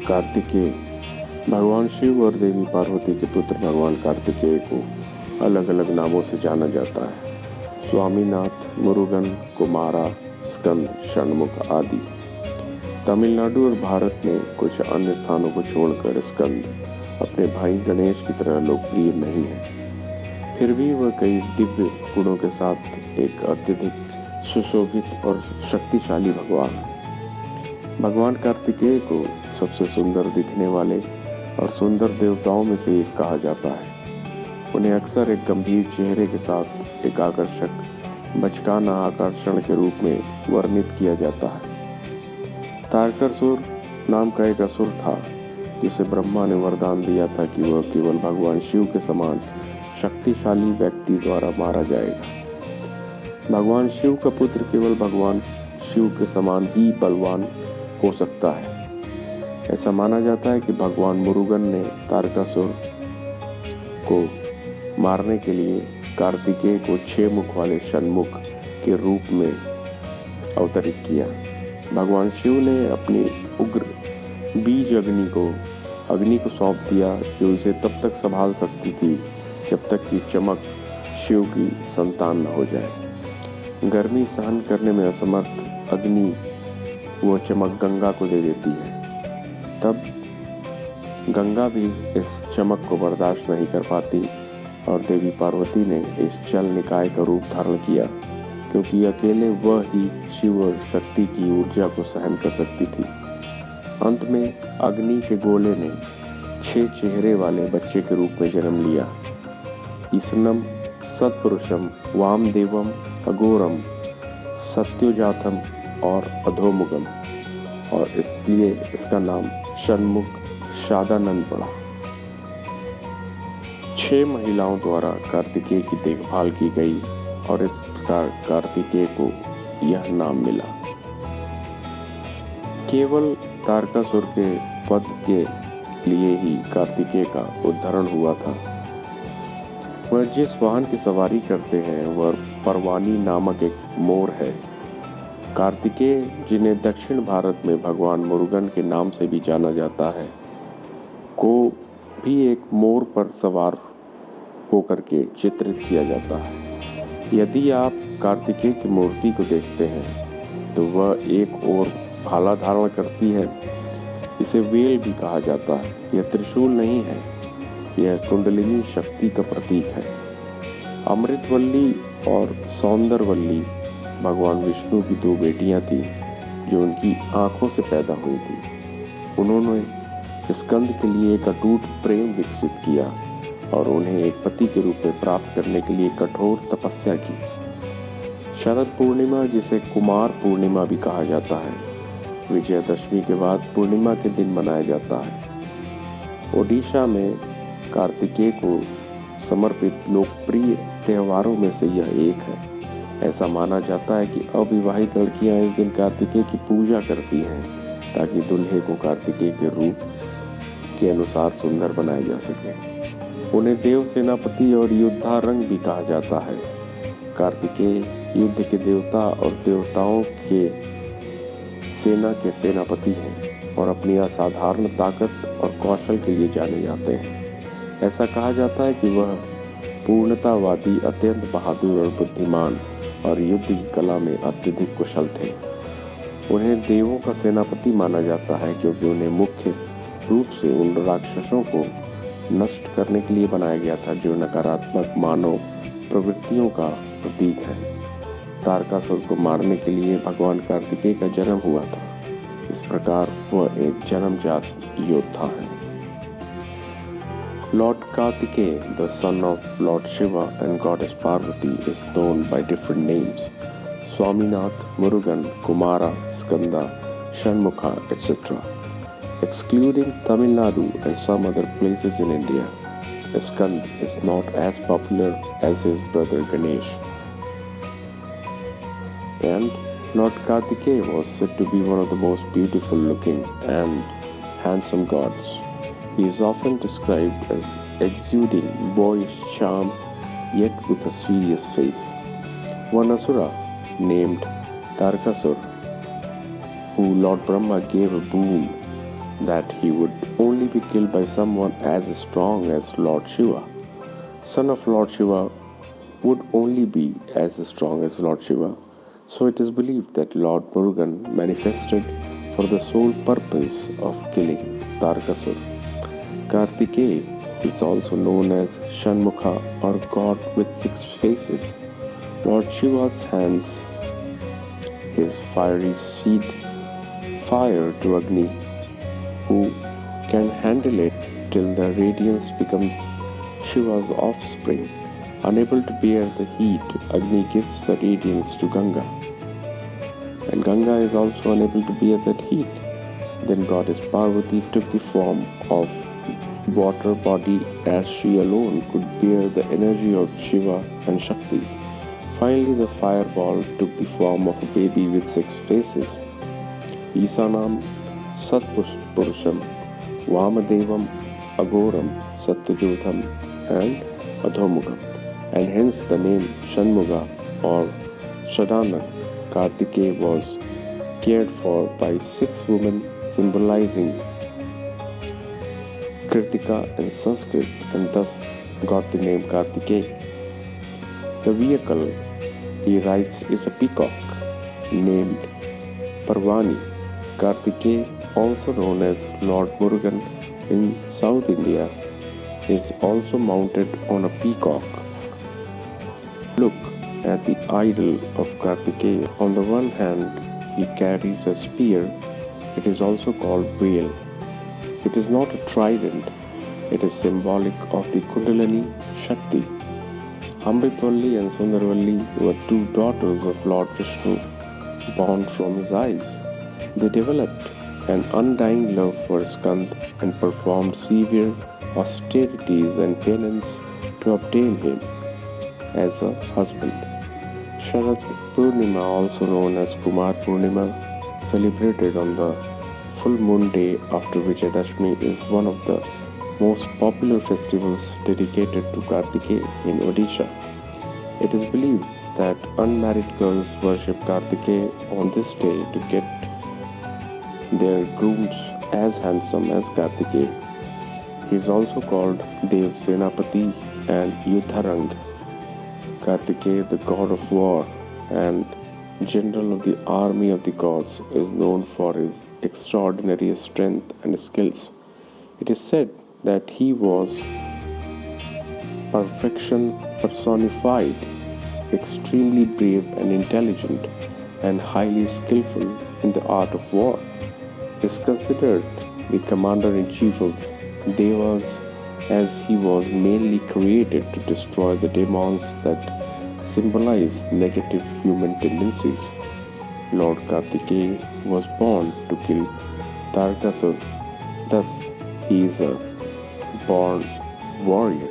कार्तिकेय। भगवान शिव और देवी पार्वती के पुत्र भगवान कार्तिकेय को अलग अलग नामों से जाना जाता है। स्वामीनाथ, मुरुगन, कुमारा, स्कंद, षणमुख आदि। तमिलनाडु और भारत में कुछ अन्य स्थानों को छोड़कर स्कंद अपने भाई गणेश की तरह लोकप्रिय नहीं है। फिर भी वह कई दिव्य गुणों के साथ एक अत्यधिक सुशोभित और शक्तिशाली भगवान है। भगवान कार्तिकेय को सबसे सुंदर दिखने वाले और सुंदर देवताओं में से एक कहा जाता है। उन्हें अक्सर एक गंभीर चेहरे के साथ एक आकर्षक बचकाना आकर्षण के रूप में वर्णित किया जाता है। तारकासुर नाम का एक असुर था जिसे ब्रह्मा ने वरदान दिया था कि वह केवल भगवान शिव के समान शक्तिशाली व्यक्ति द्वारा मारा जाएगा। भगवान शिव का पुत्र केवल भगवान शिव के समान ही बलवान हो सकता है। ऐसा माना जाता है कि भगवान मुरुगन ने तारकासुर को मारने के लिए कार्तिकेय को 6 मुख वाले षणमुख के रूप में अवतरित किया। भगवान शिव ने अपनी उग्र बीज अग्नि को सौंप दिया, जो इसे तब तक संभाल सकती थी जब तक कि चमक शिव की संतान न हो जाए। गर्मी सहन करने में असमर्थ अग्नि वो चमक गंगा को दे देती है। तब गंगा भी इस चमक को बर्दाश्त नहीं कर पाती और देवी पार्वती ने इस जल निकाय का रूप धारण किया, क्योंकि अकेले वह ही शिव और शक्ति की ऊर्जा को सहन कर सकती थी। अंत में अग्नि के गोले ने 6 चेहरे वाले बच्चे के रूप में जन्म लिया। ईसनम, सत्पुरुषम, वामदेवम, अघोरम, सत्योजातम और अधोमुगम, और इसलिए इसका नाम षणमुख शादानंद पड़ा। 6 महिलाओं द्वारा कार्तिकेय की देखभाल की गई और इस प्रकार कार्तिकेय को यह नाम मिला। केवल तारकासुर के वध के लिए ही कार्तिकेय का उद्धारण हुआ था। वह जिस वाहन की सवारी करते हैं वह परवानी नामक एक मोर है। कार्तिकेय, जिन्हें दक्षिण भारत में भगवान मुरुगन के नाम से भी जाना जाता है, को भी एक मोर पर सवार होकर के चित्रित किया जाता है। यदि आप कार्तिकेय की मूर्ति को देखते हैं तो वह एक ओर भाला धारण करती है। इसे वेल भी कहा जाता है। यह त्रिशूल नहीं है, यह कुंडलिनी शक्ति का प्रतीक है। अमृतवल्ली और सौंदरवल्ली भगवान विष्णु की 2 बेटियां थीं जो उनकी आंखों से पैदा हुई थी। उन्होंने स्कंद के लिए एक अटूट प्रेम विकसित किया और उन्हें एक पति के रूप में प्राप्त करने के लिए कठोर तपस्या की। शरद पूर्णिमा, जिसे कुमार पूर्णिमा भी कहा जाता है, विजयदशमी के बाद पूर्णिमा के दिन मनाया जाता है। ओडिशा में कार्तिकेय को समर्पित लोकप्रिय त्योहारों में से यह एक है। ऐसा माना जाता है कि अविवाहित लड़कियां इस दिन कार्तिकेय की पूजा करती हैं ताकि दूल्हे को कार्तिकेय के रूप के अनुसार सुंदर बनाया जा सके। उन्हें देव सेनापति और युद्धारंग भी कहा जाता है। कार्तिकेय युद्ध के देवता और देवताओं के सेना के सेनापति हैं और अपनी असाधारण ताकत और कौशल के लिए जाने जाते हैं। ऐसा कहा जाता है कि वह पूर्णतावादी, अत्यंत बहादुर और बुद्धिमान और युद्ध की कला में अत्यधिक कुशल थे। उन्हें देवों का सेनापति माना जाता है क्योंकि उन्हें मुख्य रूप से उन राक्षसों को नष्ट करने के लिए बनाया गया था जो नकारात्मक मानव प्रवृत्तियों का प्रतीक है। तारकासुर को मारने के लिए भगवान कार्तिकेय का जन्म हुआ था। इस प्रकार वह एक जन्मजात योद्धा है। Lord Kartikeya, the son of Lord Shiva and Goddess Parvati, is known by different names: Swaminath, Murugan, Kumara, Skanda, Shanmukha, etc. Excluding Tamil Nadu and some other places in India, Skand is not as popular as his brother Ganesh. And Lord Kartikeya was said to be one of the most beautiful looking and handsome gods. He is often described as exuding boyish charm, yet with a serious face. One asura named Tarakasur, who Lord Brahma gave a boon that he would only be killed by someone as strong as Lord Shiva. Son of Lord Shiva would only be as strong as Lord Shiva, so it is believed that Lord Murugan manifested for the sole purpose of killing Tarakasur. Kartikeya is also known as Shanmukha or God with six faces. Lord Shiva's hands his fiery seed fire to Agni, who can handle it till the radiance becomes Shiva's offspring. Unable to bear the heat, Agni gives the radiance to Ganga. And Ganga is also unable to bear that heat. Then Goddess Parvati took the form of water body as she alone could bear the energy of Shiva and Shakti. Finally, the fireball took the form of a baby with six faces. Isanam Satpurusham, Vamadevam, Agoram, Satyajodham, and Adhomukam, and hence the name Shanmuga or Shadanak. Kartikeya was cared for by six women symbolizing Kritika in Sanskrit and thus got the name Kartikeya. The vehicle, he writes, is a peacock named Parvani. Kartikeya, also known as Lord Murugan in South India, is also mounted on a peacock. Look at the idol of Kartikeya. On the one hand, he carries a spear. It is also called veil. It is not a trident. It is symbolic of the Kundalini Shakti. Amritvalli and Sundarvalli were two daughters of Lord Vishnu born from his eyes. They developed an undying love for Skand and performed severe austerities and penance to obtain him as a husband. Sharad Purnima, also known as Kumar Purnima, celebrated on the full moon day after Vijayadashmi, is one of the most popular festivals dedicated to Kartikeya in Odisha. It is believed that unmarried girls worship Kartikeya on this day to get their grooms as handsome as Kartikeya. He is also called Dev Senapati and Yudharang. Kartikeya, the god of war and general of the army of the gods, is known for his extraordinary strength and skills. It is said that he was perfection personified, extremely brave and intelligent, and highly skillful in the art of war. He is considered the commander-in-chief of Devas, as he was mainly created to destroy the demons that symbolize negative human tendencies. Lord Kartikeya was born to kill Tarakasur, thus he is a born warrior.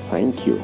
Thank you.